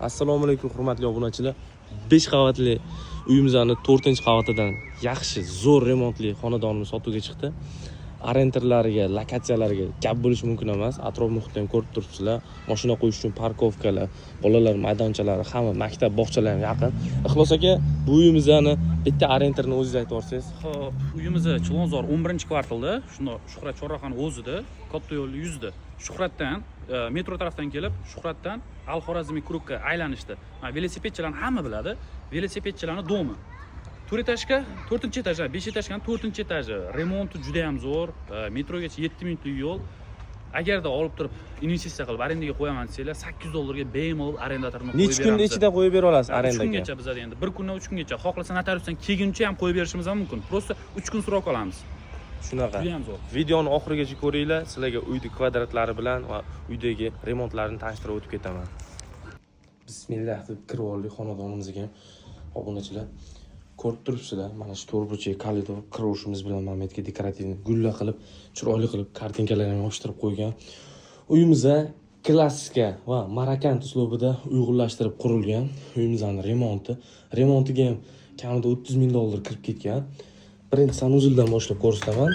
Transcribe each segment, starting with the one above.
Assalomu alaykum hurmatli obunachilar. 5 qavatli uyimizning 4-qavatidan yaxshi, zo'r remontli xonadonimiz sotuvga chiqdi. Arenterlariga, lokatsiyalariga gap bo'lish mumkin emas. Atrof muhitni ham ko'rib turibsizlar. Mashina qo'yish uchun parkovkalar, bolalar maydonchalari, hamma maktab, bog'chalar ham yaqin. Ixlos aka, bu uyimizni bitta arenterni o'zingiz aytib o'rsangiz. Xo'p, uyimiz Chilonzor 11-kvartalda, shunda Shuhrat Chorraxon o'zida, katta yo'l 100da. Shuhratdan metro tarafdan kelib, Shuhratdan Al-Xorazmiy Krukka aylanishdi. Velosipedchilarni hamma biladi. Velosipedchilarning domi. 4-etaj, 5-etajdan 4-etaji. Remonti juda ham zo'r. Metrogacha 7 minutlik yo'l. Agarda olib turib investitsiya qilib arendaga qo'yaman desanglar, $8 bemalol arendatorni qo'yib beramiz. Necha kun ichida qo'yib bera olasiz arendaga? 3 kungacha bizda endi 1 kundan 3 kungacha. Xohlasa notariusdan kelguncha ham qo'yib berishimiz ham mumkin. Prosta 3 kun srok olamiz. Shunaqa. Juda ham zo'r. Videoni oxirigacha ko'ringlar. Sizlarga uyning kvadratlari bilan va uydagi remontlarini tanishtirib o'tib ketaman. Bismillah deb kirib oldik xonadonimizga. Obunachilar, ko'rib turibsizlar, mana shu to'rtburchak koridor kirishimiz bilan Mametga dekorativni gullar qilib, chiroyli qilib kartinkalarni yopishtirib qo'ygan. Uyimizda klassika va marakant uslubida uyg'unlashtirib qurilgan. Uyimizning remontiga ham kamida $30,000 kirib ketgan. Birinchi sanuzildan boshlab ko'rsataman.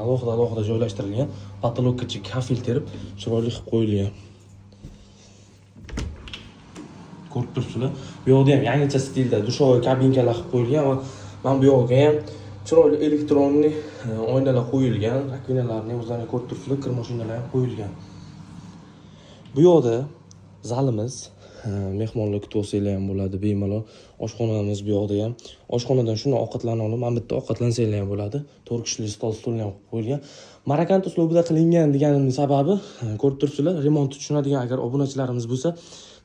Alohida joylashtirilgan. Patologgacha kafel terib, chiroyli qilib qo'yilgan. Ko'rib turibsizlar. Bu yerda ham yangicha stilda dushovoy kabinkalar qilib qo'yilgan va men bu yerga ham chiroyli elektronli oynalar qo'yilgan. Rakvinalarni o'zlaringiz ko'rib turibsizlar, kir mashinalar ham qo'yilgan. Bu yerda zalimiz, mehmonlar kutib olsanglar ham bo'ladi bemalol. Oshxonamiz bu yerda ham. Oshxonadan shuni ovqatlana olib, mana bitta ovqatlansanglar ham bo'ladi. 4 kishili stolni ham qo'yilgan. Marakant uslubida qilingan deganimning sababi, ko'rib turibsizlar, remontni tushunadigan agar obunachilarimiz bo'lsa,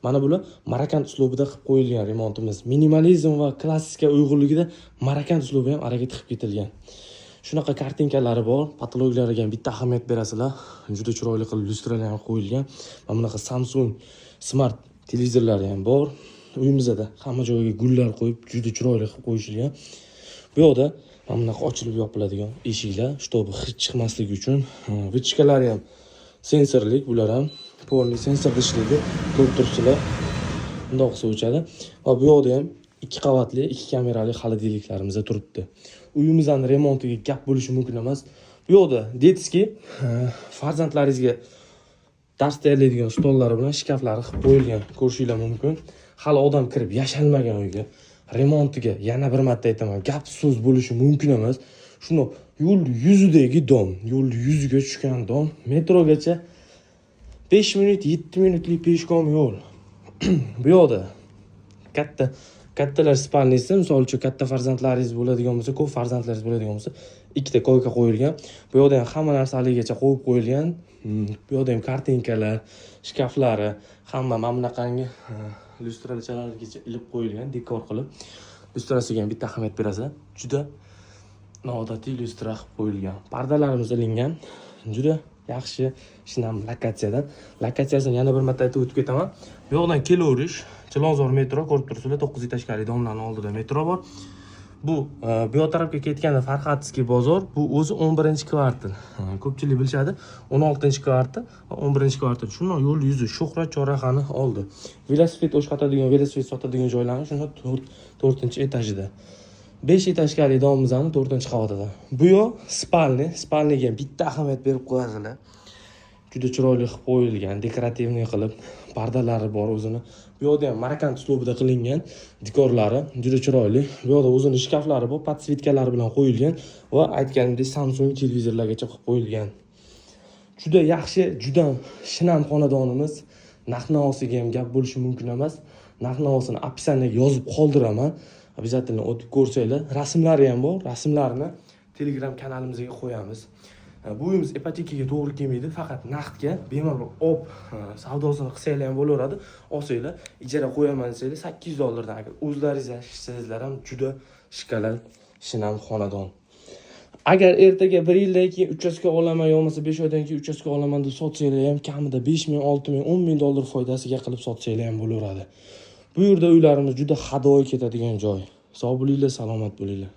mana bular marakant uslubida qilib qo'yilgan remontimiz. Minimalizm va klassika uyg'unligida marakant uslubi ham harakat qilib ketilgan. Shunaqa kartinkalari bor, patologlarga ham bitta ahamiyat berasizlar. Juda chiroyli qilib lyustralar ham qo'yilgan. Mana bunaqa Samsung Smart televizorlari ham bor. Uyimizda hamma joyga gullar qo'yib, juda chiroyli qilib qo'yishilgan. Bu yerda mana bunaqa ochilib yopiladigan eshiklar, shtobi hid chiqmasligi uchun. Vichkalari ham sensorlik, bular ham polni sensorda ishlaydi. Ko'rib turibsizlar. Bundoq qilsa o'chadi. Va bu yerda ham 2 qavatli, 2 kamerali xolodilniklarimiz turibdi. Uyimizning remontiga gap bo'lishi mumkin emas. Bu yerda detskiy farzandlaringizga dars tayyorlaydigan stollari bilan shkaflari qilib qo'yilgan. Ko'rishinglar mumkin. Hali odam kirib yashalmagan uyga remontiga yana bir marta aytaman, gap so'z bo'lishi mumkin emas. Shuni yo'l yuzidagi dom, yo'l yuziga tushgan dom, metrogacha 5 minut, 7 minutlik peshkom yo'l. Bu yerda kattalar spalnisi, misol uchun katta farzandlaringiz bo'ladigan bo'lsa, ko'p farzandlaringiz bo'ladigan bo'lsa, ikkita koyka qo'yilgan. Bu yerda ham hamma narsa haligacha qo'yib qo'yilgan. Bu yerda ham kartinkalar, shkaflari, hamma mana bunaqangi lyustrachalargacha ilib qo'yilgan, dekor qilib. Lyustrasiga ham bitta ahamiyat berasizlar. Juda noodatiy lyustra qilib qo'yilgan. Pardalarimiz ilingan. Juda yaxshi shinam lokatsiyadan. Lokatsiyasini yana bir marta aytib o'tib ketaman. Bu yoqdan kelaverish, Chilonzor metro ko'rib turibsizlar, 9 etajli domlarning oldida metro bor. Bu yoq tarafga ketganda Farxatskiy bozor, bu o'zi 11-kvartal. Ko'pchilik bilishadi, 16-kvartal va 11-kvartal. Shuni yo'l yuzi Shuhrat Chorraxoni oldi. Velosiped o'shqatadigan, velosiped sotadigan joylarni shunda 4-etajida. 5 etajli domimizning 4-qavatida. Bu yo'q spalniga bitta ahamiyat berib qo'yasizlar. Juda chiroyli qilib qo'yilgan, dekorativni qilib, pardalari bor o'zini. Bu yerda ham marakant uslubida qilingan dekorlari juda chiroyli. Bu yerda o'zini shkaflari bor, podsvetkalari bilan qo'yilgan va aytganimdek Samsung televizorlargacha qilib qo'yilgan. Juda yaxshi, juda shinam xonadonimiz. Narx-navosiga ham gap bo'lishi mumkin emas. Narx-navosini opisaniyaga yozib qoldiraman. Обязательно o'tib ko'rsanglar. Rasmlari ham bor. Rasmlarini Telegram kanalimizga qo'yamiz. Bu uyimiz ipotekaga to'g'ri kelmaydi, faqat naqdga bemalol savdosini qilsanglar ham bo'laveradi. Olsanglar, ijara qo'yaman desanglar $800 dan agar o'zlaringiz yashasanglar ham juda shkalal, shinam xonadon. Agar ertaga 1 yildan keyin uchastka olaman, yo'qmasa 5 oydan keyin uchastka olaman deb sotsanglar ham kamida $5,000, $6,000, $10,000 foydasiga qilib sotsanglar ham bo'laveradi. Bu yerda uylarimiz juda hadoy ketadigan joy. Sog' bo'linglar, salomat bo'linglar.